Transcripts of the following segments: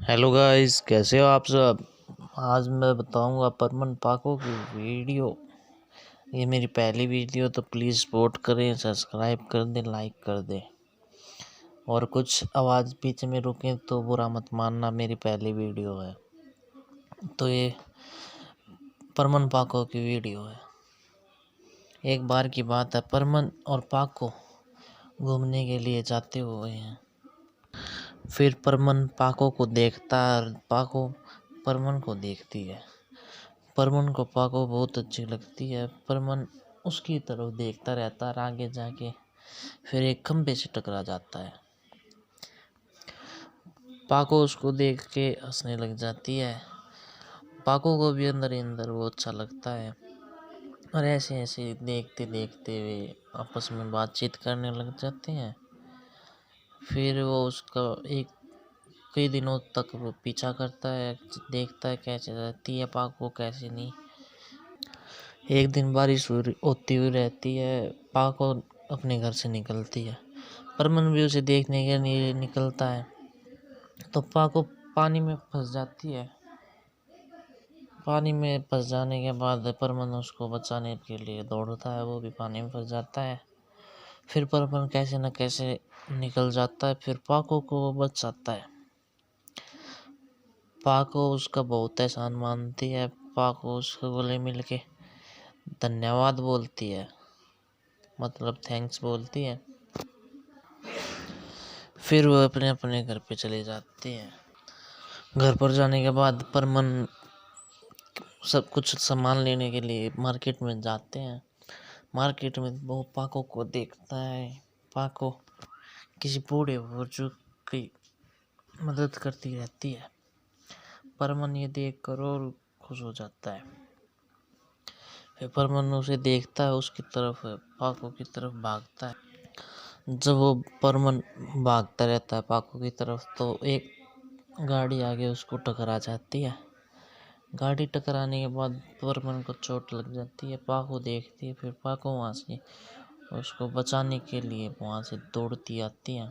Hello guys, कैसे हो आप सब। आज मैं बताऊंगा परमन पाको की वीडियो। ये मेरी पहली वीडियो, तो प्लीज़ सपोर्ट करें, सब्सक्राइब कर दें, लाइक कर दें। और कुछ आवाज़ पीछे में रुके तो बुरा मत मानना, मेरी पहली वीडियो है। तो ये परमन पाको की वीडियो है। एक बार की बात है, परमन और पाको घूमने के लिए जाते हुए हैं। फिर परमन पाको को देखता है और पाको परमन को देखती है। परमन को पाको बहुत अच्छी लगती है। परमन उसकी तरफ देखता रहता है। आगे जाके फिर एक खंबे से टकरा जाता है। पाको उसको देख के हंसने लग जाती है। पाको को भी अंदर ही अंदर वो अच्छा लगता है। और ऐसे ऐसे देखते देखते वे आपस में बातचीत करने लग जाते हैं। फिर वो उसका कई दिनों तक वो पीछा करता है, देखता है कैसे रहती है पाको, कैसे नहीं। एक दिन बारिश होती हुई रहती है। पाको अपने घर से निकलती है। परमन भी उसे देखने के लिए निकलता है। तो पाको पानी में फंस जाती है। पानी में फंस जाने के बाद परमन उसको बचाने के लिए दौड़ता है। वो भी पानी में फंस जाता है। फिर परमन कैसे न कैसे निकल जाता है। फिर पाको को वो बचाता है। पाको उसका बहुत एहसान मानती है। पाको उसके गले मिल के धन्यवाद बोलती है, मतलब थैंक्स बोलती है। फिर वो अपने अपने घर पे चले जाते हैं। घर पर जाने के बाद परमन सब कुछ सामान लेने के लिए मार्केट में जाते हैं। मार्केट में वो पाको को देखता है। पाको किसी बूढ़े बुजुर्ग की मदद करती रहती है। परमन ये देख कर और खुश हो जाता है। फिर परमन उसे देखता है, उसकी तरफ पाको की तरफ भागता है। जब वो परमन भागता रहता है पाको की तरफ, तो एक गाड़ी आगे उसको टकरा जाती है। गाड़ी टकराने के बाद परमन को चोट लग जाती है। पाको देखती है। फिर पाको वहाँ से उसको बचाने के लिए वहाँ से दौड़ती आती है।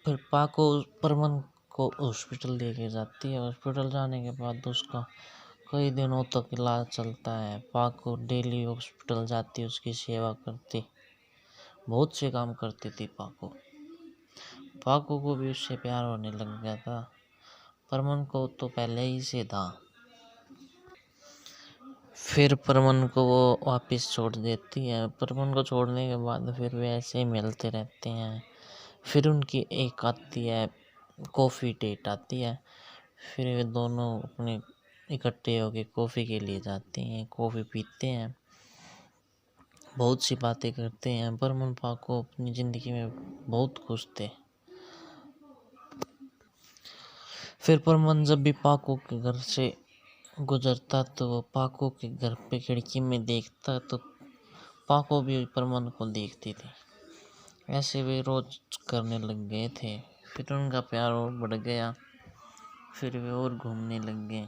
फिर पाको परमन को हॉस्पिटल लेके जाती है। हॉस्पिटल जाने के बाद उसका कई दिनों तक इलाज चलता है। पाको डेली हॉस्पिटल जाती, उसकी सेवा करती, बहुत से काम करती थी पाको। पाको को भी उससे प्यार होने लग गया था। परमन को तो पहले ही से था। फिर परमन को वो वापस छोड़ देती है। परमन को छोड़ने के बाद फिर वे ऐसे ही मिलते रहते हैं। फिर उनकी एक आती है कॉफ़ी डेट आती है। फिर वे दोनों अपने इकट्ठे होके कॉफ़ी के लिए जाते हैं, कॉफ़ी पीते हैं, बहुत सी बातें करते हैं। परमन पाको अपनी ज़िंदगी में बहुत खुश थे। फिर परमन जब भी पाको के घर से गुजरता तो वो पाको के घर पे खिड़की में देखता, तो पाको भी परमन को देखती थी। ऐसे वे रोज करने लग गए थे। फिर उनका प्यार और बढ़ गया। फिर वे और घूमने लग गए।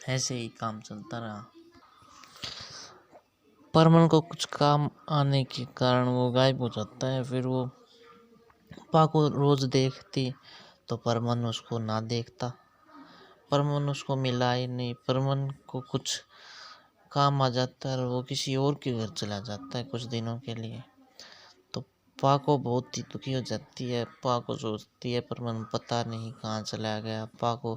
ऐसे ही काम चलता रहा। परमन को कुछ काम आने के कारण वो गायब हो जाता है। फिर वो पाको रोज देखती तो परमन उसको ना देखता। परमन उसको मिला ही नहीं। परमन को कुछ काम आ जाता है और वो किसी और के घर चला जाता है कुछ दिनों के लिए। तो पाको बहुत ही दुखी हो जाती है। पाको सोचती है परमन पता नहीं कहाँ चला गया। पाको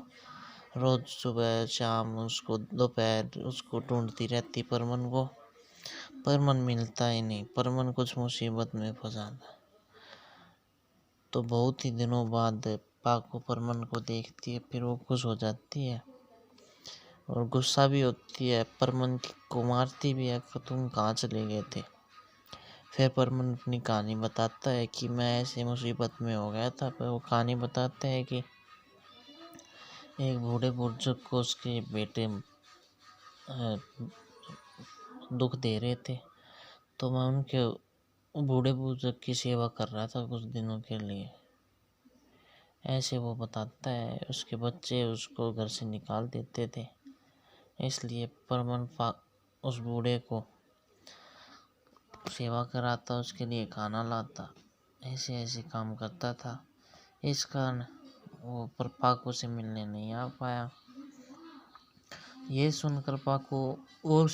रोज सुबह शाम उसको दोपहर उसको ढूंढती रहती परमन को। परमन मिलता ही नहीं। परमन कुछ मुसीबत में फंसा था। तो बहुत ही दिनों बाद पाको परमन को देखती है। फिर वो खुश हो जाती है और गुस्सा भी होती है। परमन को मारती भी है कि तुम कहाँ चले गए थे। फिर परमन अपनी कहानी बताता है कि मैं ऐसे मुसीबत में हो गया था। पर वो कहानी बताते हैं कि एक बूढ़े बुजुर्ग को उसके बेटे दुख दे रहे थे, तो मैं उनके बूढ़े बुजुर्ग की सेवा कर रहा था कुछ दिनों के लिए। ऐसे वो बताता है। उसके बच्चे उसको घर से निकाल देते थे, इसलिए परमन उस बूढ़े को सेवा कराता, उसके लिए खाना लाता, ऐसे ऐसे काम करता था। इस कारण वो पर पाको से मिलने नहीं आ पाया। ये सुनकर पाको और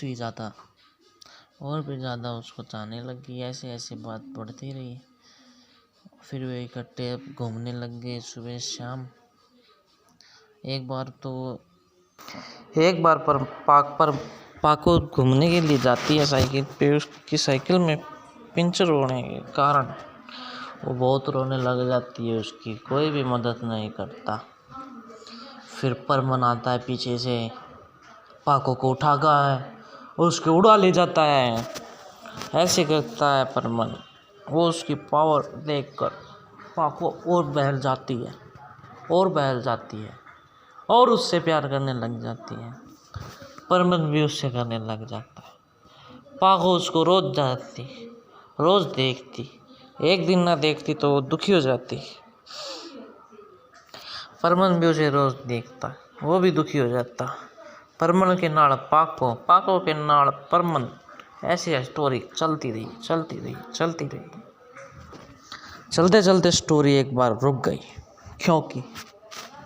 भी ज़्यादा उसको चाहने लगी। ऐसे ऐसे बात बढ़ती रही। फिर वे इकट्ठे घूमने लग गए सुबह शाम। एक बार पर पाको घूमने के लिए जाती है साइकिल पे। उसकी साइकिल में पंचर होने के कारण वो बहुत रोने लग जाती है। उसकी कोई भी मदद नहीं करता। फिर परमन आता है पीछे से, पाको को उठाता है और उसके उड़ा ले जाता है। ऐसे करता है परमन। वो उसकी पावर देखकर पाको और बहल जाती है और उससे प्यार करने लग जाती है। परमन भी उससे करने लग जाता है। पाको उसको रोज देखती। एक दिन ना देखती तो वो दुखी हो जाती। परमन भी उसे रोज देखता, वो भी दुखी हो जाता। परमन के नाल पाको के नाल परमन, ऐसी स्टोरी चलती रही। चलते चलते स्टोरी एक बार रुक गई, क्योंकि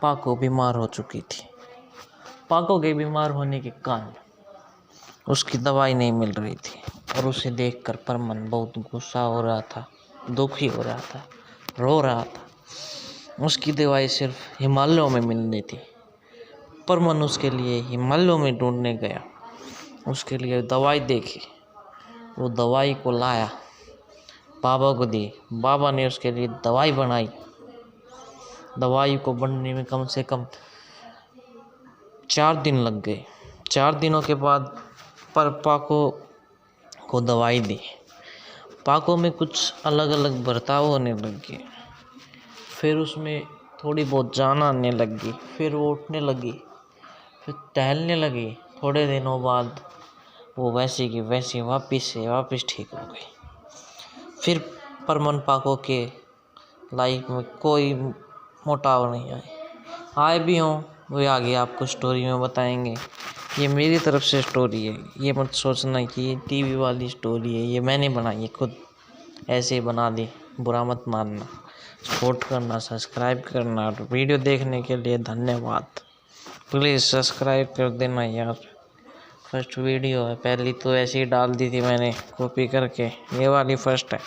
पाको बीमार हो चुकी थी। पाको के बीमार होने के कारण उसकी दवाई नहीं मिल रही थी और उसे देखकर परमन बहुत गुस्सा हो रहा था, दुखी हो रहा था, रो रहा था। उसकी दवाई सिर्फ हिमालयों में मिलनी थी। परमन उसके लिए हिमालयों में ढूंढने गया। उसके लिए दवाई देखी, वो दवाई को लाया, बाबा को दी। बाबा ने उसके लिए दवाई बनाई। दवाई को बनने में कम से कम 4 दिन लग गए। 4 दिनों के बाद पाको को दवाई दी। पाको में कुछ अलग अलग बर्ताव होने लग गए। फिर उसमें थोड़ी बहुत जान आने लगी। फिर वो उठने लगी, फिर टहलने लगी। थोड़े दिनों बाद वो वैसी की वैसी वापस ठीक हो गई। फिर परमन पाको के लाइफ में कोई मोटाव नहीं आए भी हों, वो आगे आपको स्टोरी में बताएंगे। ये मेरी तरफ से स्टोरी है, ये मत सोचना कि ये टीवी वाली स्टोरी है। ये मैंने बनाई है खुद, ऐसे ही बना दी, बुरा मत मानना। सपोर्ट करना, सब्सक्राइब करना। और वीडियो देखने के लिए धन्यवाद। प्लीज़ सब्सक्राइब कर देना यार। फर्स्ट वीडियो है, पहली तो ऐसे ही डाल दी थी मैंने कॉपी करके। ये वाली फर्स्ट है।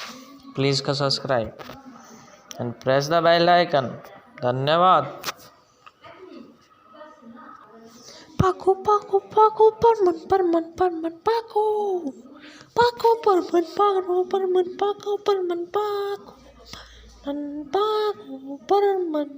प्लीज़ का subscribe and press the bell icon. धन्यवाद। Paco, Paco, Paco, Perman, Perman, Perman, Paco. Paco, Perman, Paco, Perman, Paco, Perman, Paco. Paco, Perman.